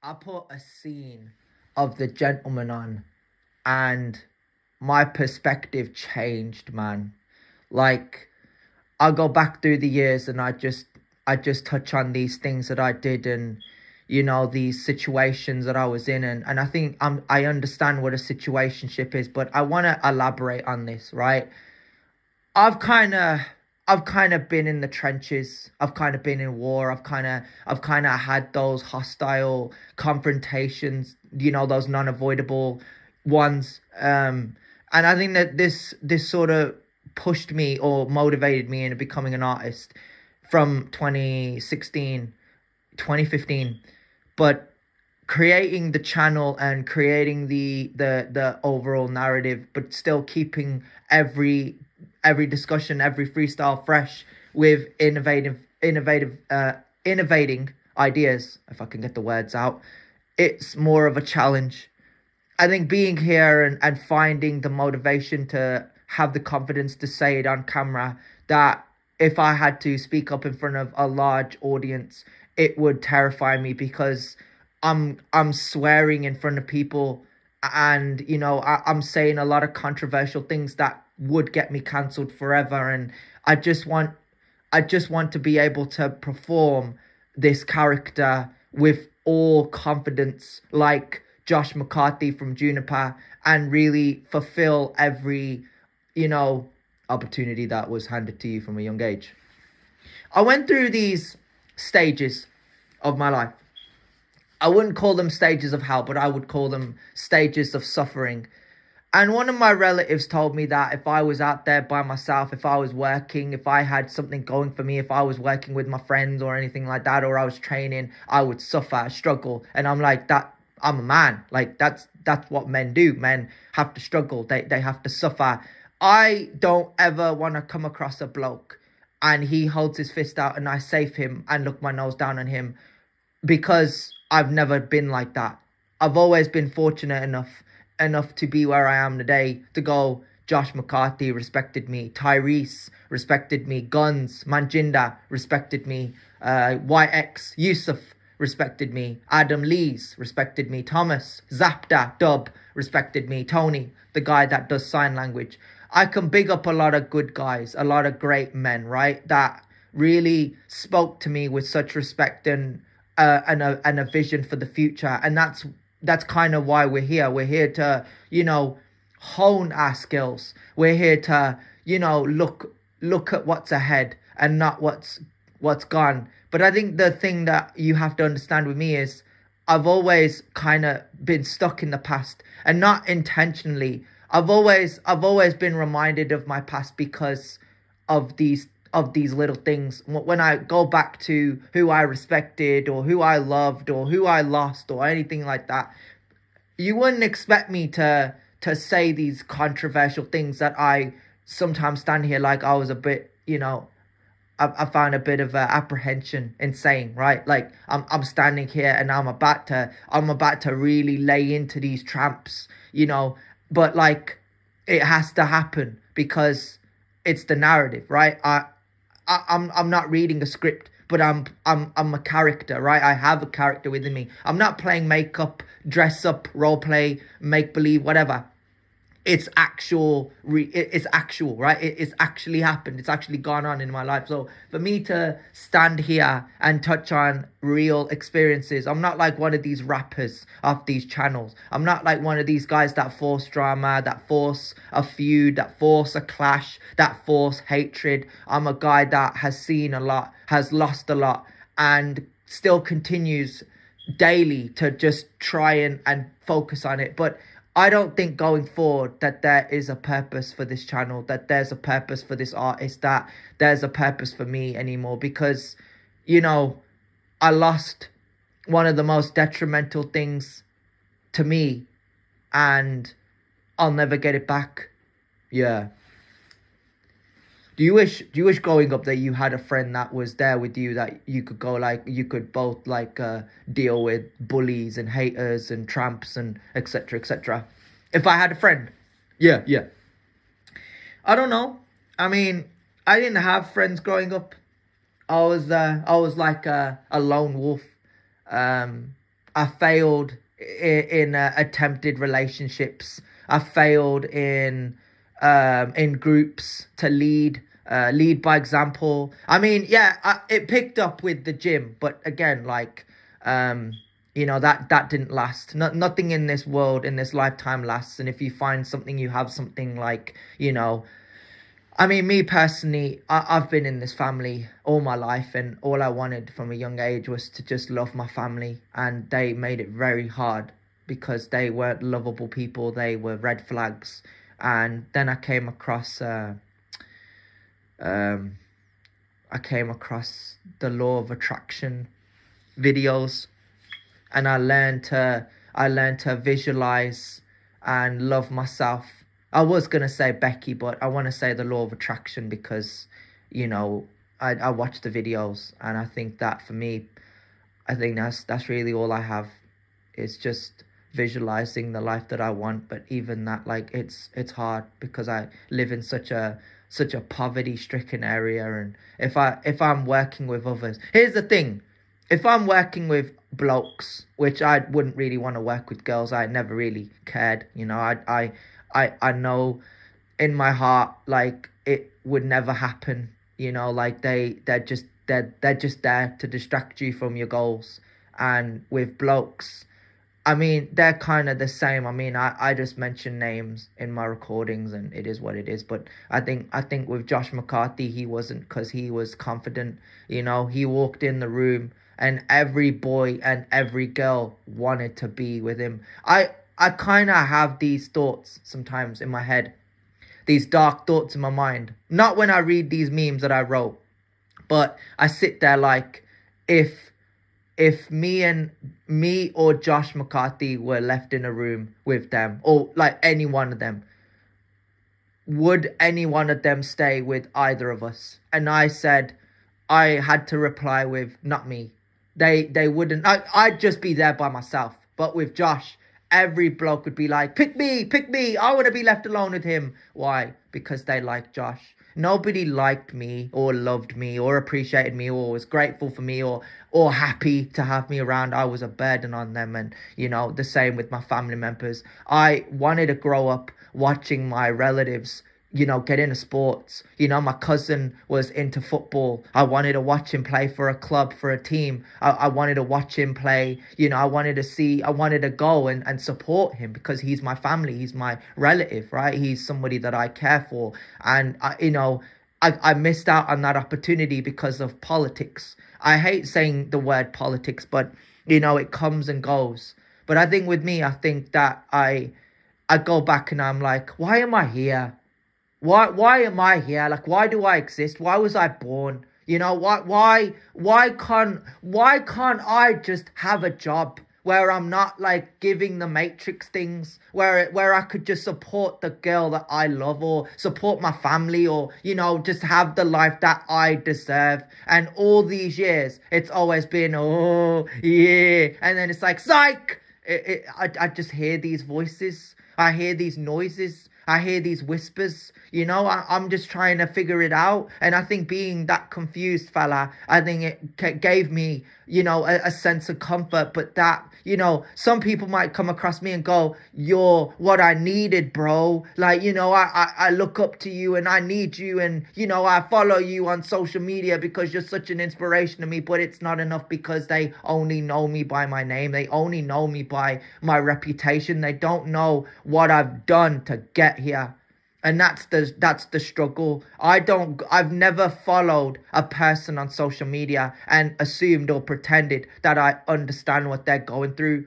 I put a scene of The Gentleman on, and my perspective changed, man. Like, I go back through the years and I just touch on these things that I did, and these situations that I was in, and I think I understand what a situationship is, but I want to elaborate on this, right? I've kind of I've kind of been in the trenches. I've kind of been in war. I've kind of had those hostile confrontations, those non-avoidable ones. And I think that this sort of pushed me or motivated me into becoming an artist from 2016, 2015. But creating the channel and creating the overall narrative, but still keeping every discussion, every freestyle fresh with innovating ideas, if I can get the words out. It's more of a challenge. I think being here and finding the motivation to have the confidence to say it on camera, that if I had to speak up in front of a large audience, it would terrify me, because I'm swearing in front of people, and I'm saying a lot of controversial things that would get me cancelled forever. And I just want I just want to be able to perform this character with all confidence, like Josh McCarthy from Juniper, and really fulfill every, you know, opportunity that was handed to you from a young age. I went through these stages of my life. I wouldn't call them stages of hell, but I would call them stages of suffering. And one of my relatives told me that if I was out there by myself, if I was working, if I had something going for me, if I was working with my friends or anything like that, or I was training, I would suffer, struggle. And I'm like, that I'm a man. Like that's what men do. Men have to struggle. They have to suffer. I don't ever want to come across a bloke and he holds his fist out and I save him and look my nose down on him, because I've never been like that. I've always been fortunate enough to be where I am today, to go, Josh McCarthy respected me, Tyrese respected me, Guns, Manjinda respected me, YX, Yusuf respected me, Adam Lees respected me, Thomas, Zapda, Dub respected me, Tony, the guy that does sign language. I can big up a lot of good guys, a lot of great men, right, that really spoke to me with such respect and a vision for the future. And that's kind of why we're here. We're here to, hone our skills. We're here to, look at what's ahead and not what's gone. But I think the thing that you have to understand with me is I've always kind of been stuck in the past, and not intentionally. I've always been reminded of my past because of these little things. When I go back to who I respected or who I loved or who I lost or anything like that, you wouldn't expect me to say these controversial things that I sometimes stand here like I was a bit, I found a bit of apprehension in saying, right? Like I'm standing here and I'm about to really lay into these tramps, but like it has to happen because it's the narrative, right? I'm not reading a script, but I'm a character, right? I have a character within me. I'm not playing makeup, dress up, role play, make believe, whatever. It's actual, it's actual, right? It's actually happened. It's actually gone on in my life. So for me to stand here and touch on real experiences, I'm not like one of these rappers off these channels. I'm not like one of these guys that force drama, that force a feud, that force a clash, that force hatred. I'm a guy that has seen a lot, has lost a lot, and still continues daily to just try and focus on it. But I don't think going forward that there is a purpose for this channel, that there's a purpose for this artist, that there's a purpose for me anymore, because, I lost one of the most detrimental things to me, and I'll never get it back. Yeah. Do you wish growing up that you had a friend that was there with you, that you could go, like, you could both like deal with bullies and haters and tramps and etc etc? If I had a friend, yeah. I don't know. I mean, I didn't have friends growing up. I was like a lone wolf. I failed in attempted relationships. I failed in groups to lead by example. I mean, yeah, it picked up with the gym, but again, like, that didn't last. Nothing in this world, in this lifetime lasts. And if you find something, you have something, like, I mean, me personally, I've been in this family all my life, and all I wanted from a young age was to just love my family, and they made it very hard because they weren't lovable people. They were red flags. And then um, I came across the law of attraction videos, and I learned to visualize and love myself. I was gonna say Becky, but I want to say the law of attraction because, you know, I watched the videos, and I think that for me, I think that's really all I have, is just visualizing the life that I want. But even that, like, it's hard because I live in such a poverty stricken area. And if I'm working with others, here's the thing: if I'm working with blokes, which I wouldn't really want to work with girls, I never really cared. I know in my heart, like, it would never happen. Like, they're just there to distract you from your goals. And with blokes, I mean, they're kind of the same. I mean, I just mention names in my recordings, and it is what it is. But I think with Josh McCarthy, he wasn't, because he was confident. He walked in the room, and every boy and every girl wanted to be with him. I kind of have these thoughts sometimes in my head, these dark thoughts in my mind. Not when I read these memes that I wrote, but I sit there like, if me or Josh McCarthy were left in a room with them, or like any one of them, would any one of them stay with either of us? And I had to reply with, not me. They wouldn't. I'd just be there by myself. But with Josh, every bloke would be like, pick me. I want to be left alone with him. Why? Because they like Josh. Nobody liked me or loved me or appreciated me or was grateful for me or happy to have me around. I was a burden on them. And, the same with my family members. I wanted to grow up watching my relatives, get into sports. My cousin was into football. I wanted to watch him play for a club, for a team. I wanted to watch him play. I wanted to go and support him because he's my family. He's my relative, right? He's somebody that I care for. And, I missed out on that opportunity because of politics. I hate saying the word politics, but, it comes and goes. But I think with me, I think that I go back and I'm like, why am I here? Why am I here? Like, why do I exist? Why was I born? Why can't I just have a job where I'm not like giving the Matrix things, where I could just support the girl that I love, or support my family, or just have the life that I deserve. And all these years it's always been, oh yeah, and then it's like, psych. I just hear these voices, I hear these noises, I hear these whispers. I'm just trying to figure it out. And I think being that confused fella, I think it gave me, a sense of comfort. But that, some people might come across me and go, you're what I needed, bro. Like, I look up to you and I need you. And, I follow you on social media because you're such an inspiration to me. But it's not enough because they only know me by my name. They only know me by my reputation. They don't know what I've done to get here. And that's the struggle. I've never followed a person on social media and assumed or pretended that I understand what they're going through.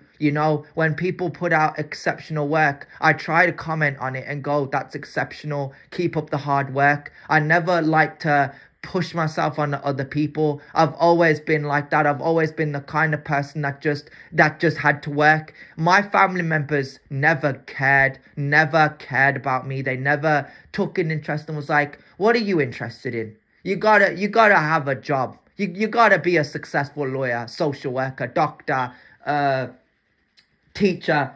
When people put out exceptional work, I try to comment on it and go, that's exceptional. Keep up the hard work. I never like to push myself on other people. I've always been like that. I've always been the kind of person that just had to work. My family members never cared about me. They never took an interest and was like, what are you interested in? You gotta have a job. You gotta be a successful lawyer, social worker, doctor, teacher,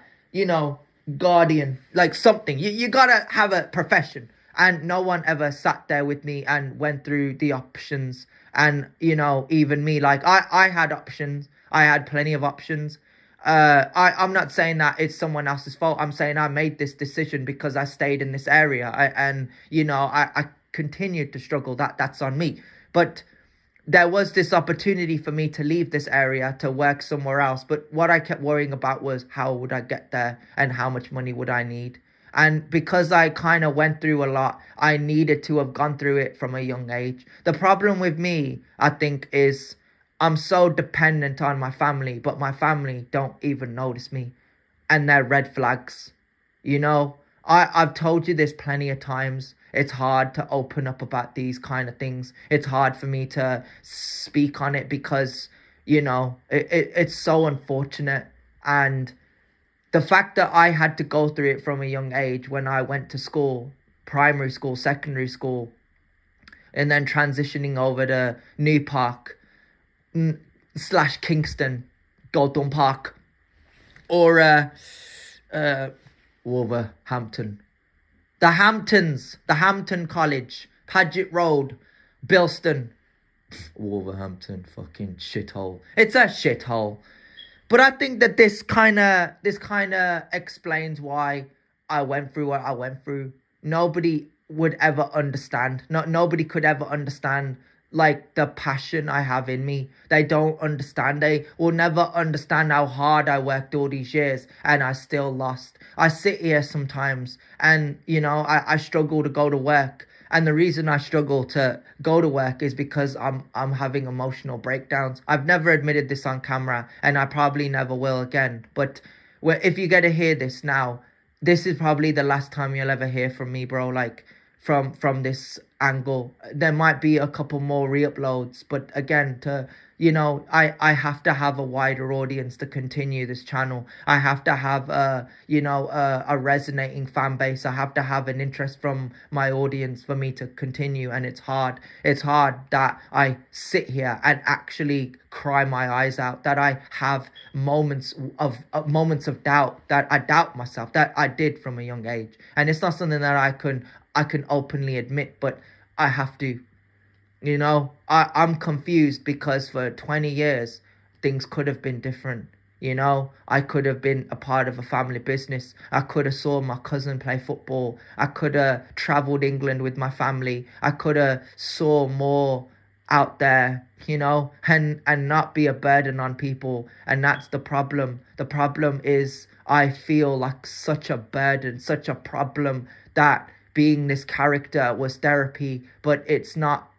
guardian, like something. You gotta have a profession. And no one ever sat there with me and went through the options. And, even me, like, I had options. I had plenty of options. I'm not saying that it's someone else's fault. I'm saying I made this decision because I stayed in this area. And I continued to struggle. That's on me. But there was this opportunity for me to leave this area to work somewhere else. But what I kept worrying about was how would I get there and how much money would I need. And because I kind of went through a lot, I needed to have gone through it from a young age. The problem with me, I think, is I'm so dependent on my family, but my family don't even notice me. And they're red flags. You know, I've told you this plenty of times. It's hard to open up about these kind of things. It's hard for me to speak on it because, it's so unfortunate. And the fact that I had to go through it from a young age when I went to school, primary school, secondary school, and then transitioning over to New Park / Kingston, Goldthorne Park, or Wolverhampton. The Hamptons, the Hampton College, Paget Road, Bilston, Wolverhampton, fucking shithole. It's a shithole. But I think that this kind of explains why I went through what I went through. Nobody would ever understand. Nobody could ever understand like the passion I have in me. They don't understand. They will never understand how hard I worked all these years and I still lost. I sit here sometimes and I struggle to go to work. And the reason I struggle to go to work is because I'm having emotional breakdowns. I've never admitted this on camera and I probably never will again. But if you get to hear this now, this is probably the last time you'll ever hear from me, bro. Like from this angle. There might be a couple more re-uploads, but again, I have to have a wider audience to continue this channel. I have to have a resonating fan base. I have to have an interest from my audience for me to continue, and it's hard. It's hard that I sit here and actually cry my eyes out, that I have moments of doubt, that I doubt myself, that I did from a young age. And it's not something that I can openly admit, but I have to. I'm confused because for 20 years, things could have been different. I could have been a part of a family business. I could have saw my cousin play football. I could have traveled England with my family. I could have saw more out there, and not be a burden on people. And that's the problem. The problem is I feel like such a burden, such a problem, that being this character was therapy, but it's not.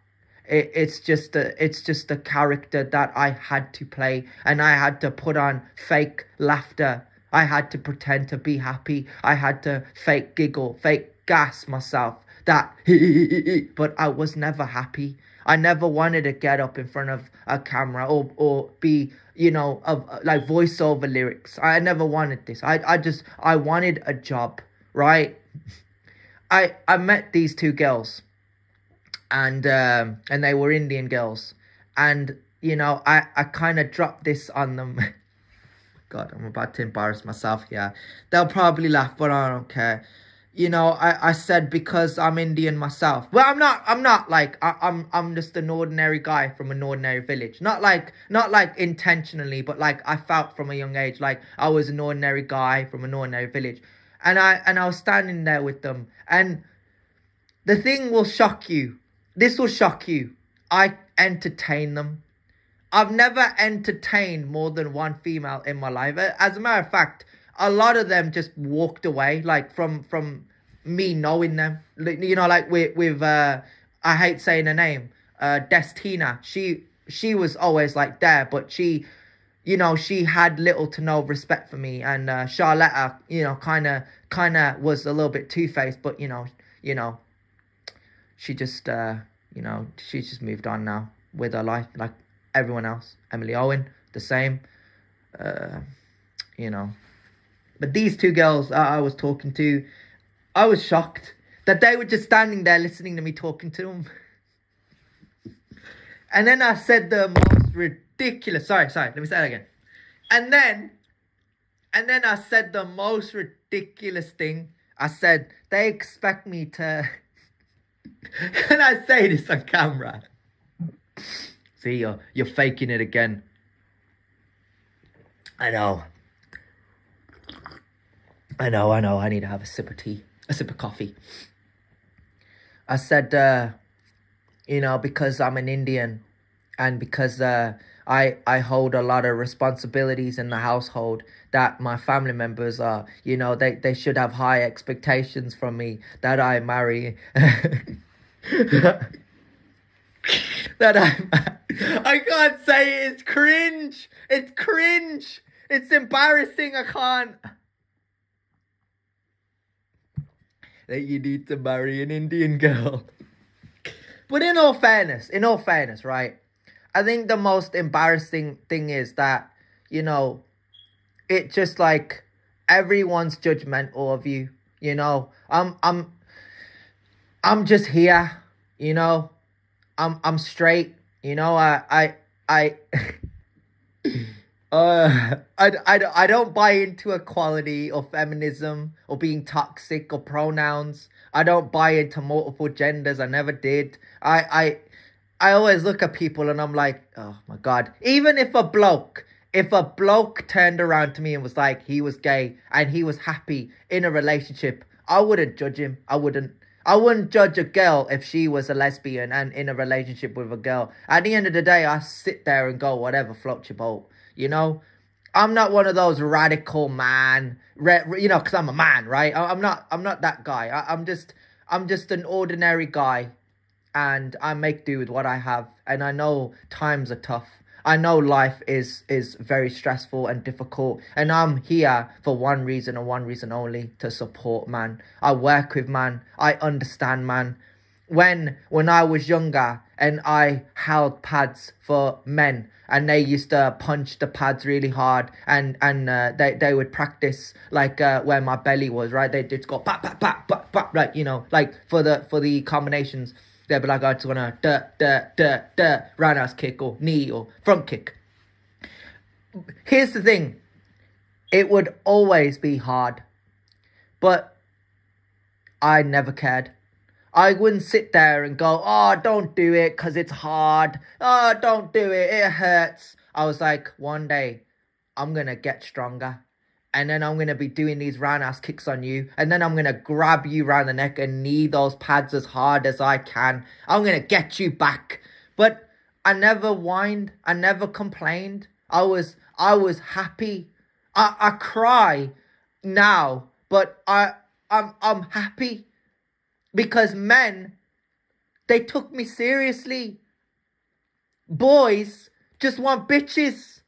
It's just a character that I had to play, and I had to put on fake laughter. I had to pretend to be happy. I had to fake giggle, fake gas myself, but I was never happy. I never wanted to get up in front of a camera or be, like voiceover lyrics. I never wanted this. I wanted a job, right? I met these two girls, and they were Indian girls, and I kind of dropped this on them. God, I'm about to embarrass myself here. They'll probably laugh, but I don't care. I said because I'm Indian myself. Well, I'm not like I'm just an ordinary guy from an ordinary village. Not like intentionally, but like I felt from a young age like I was an ordinary guy from an ordinary village. And I was standing there with them, and the thing will shock you. This will shock you. I entertain them. I've never entertained more than one female in my life. As a matter of fact, a lot of them just walked away, like from me knowing them. Like with I hate saying her name, Destina. She was always like there, but she had little to no respect for me. And Charlotta, kind of was a little bit two-faced, but she just she's just moved on now with her life like everyone else. Emily Owen, the same. But these two girls I was talking to, I was shocked that they were just standing there listening to me talking to them. And then I said the most ridiculous, sorry, let me say that again. And then I said the most ridiculous thing. I said, they expect me to, can I say this on camera? See, you're faking it again. I know. I know. I need to have a sip of tea, a sip of coffee. I said, because I'm an Indian and because I hold a lot of responsibilities in the household, that my family members are, they should have high expectations from me, that I marry. that I can't say it. It's cringe. It's cringe. It's embarrassing. I can't. That you need to marry an Indian girl. But in all fairness, right? I think the most embarrassing thing is that, it just like everyone's judgmental of you. I'm just here. I'm straight. I I don't buy into equality or feminism or being toxic or pronouns. I don't buy into multiple genders. I never did. I always look at people and I'm like, oh my God. Even if a bloke turned around to me and was like, he was gay and he was happy in a relationship, I wouldn't judge him. I wouldn't judge a girl if she was a lesbian and in a relationship with a girl. At the end of the day, I sit there and go, whatever floats your boat. I'm not one of those radical man, because I'm a man, right? I'm not that guy. I'm just an ordinary guy, and I make do with what I have. And I know times are tough. I know life is very stressful and difficult, and I'm here for one reason and one reason only: to support man. I work with man. I understand man. When I was younger and I held pads for men and they used to punch the pads really hard and they would practice like where my belly was, right? They just go pop pop pop pop pop, like like for the combinations. They'd be like, I just wanna roundhouse kick or knee or front kick. Here's the thing, it would always be hard, but I never cared. I wouldn't sit there and go, oh, don't do it because it's hard. Oh, don't do it. It hurts. I was like, one day I'm going to get stronger. And then I'm going to be doing these roundhouse kicks on you. And then I'm going to grab you around the neck and knee those pads as hard as I can. I'm going to get you back. But I never whined. I never complained. I was happy. I cry now, but I'm happy. Because men, they took me seriously. Boys just want bitches.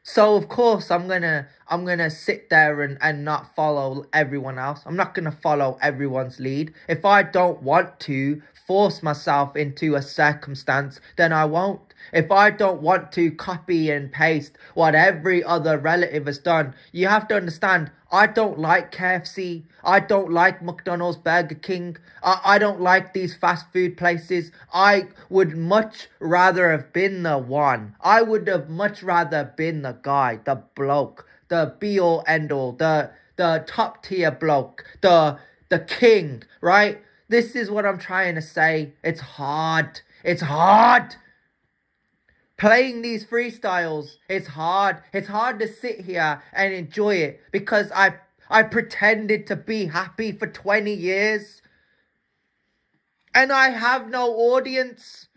So of course I'm gonna sit there and not follow everyone else. I'm not gonna follow everyone's lead. If I don't want to force myself into a circumstance, then I won't. If I don't want to copy and paste what every other relative has done, you have to understand, I don't like KFC. I don't like McDonald's, Burger King. I don't like these fast food places. I would much rather have been the one. I would have much rather been the guy, the bloke, the be-all, end-all, the top-tier bloke, the king, right? This is what I'm trying to say. It's hard. It's hard. Playing these freestyles, it's hard. It's hard to sit here and enjoy it because I pretended to be happy for 20 years. And I have no audience.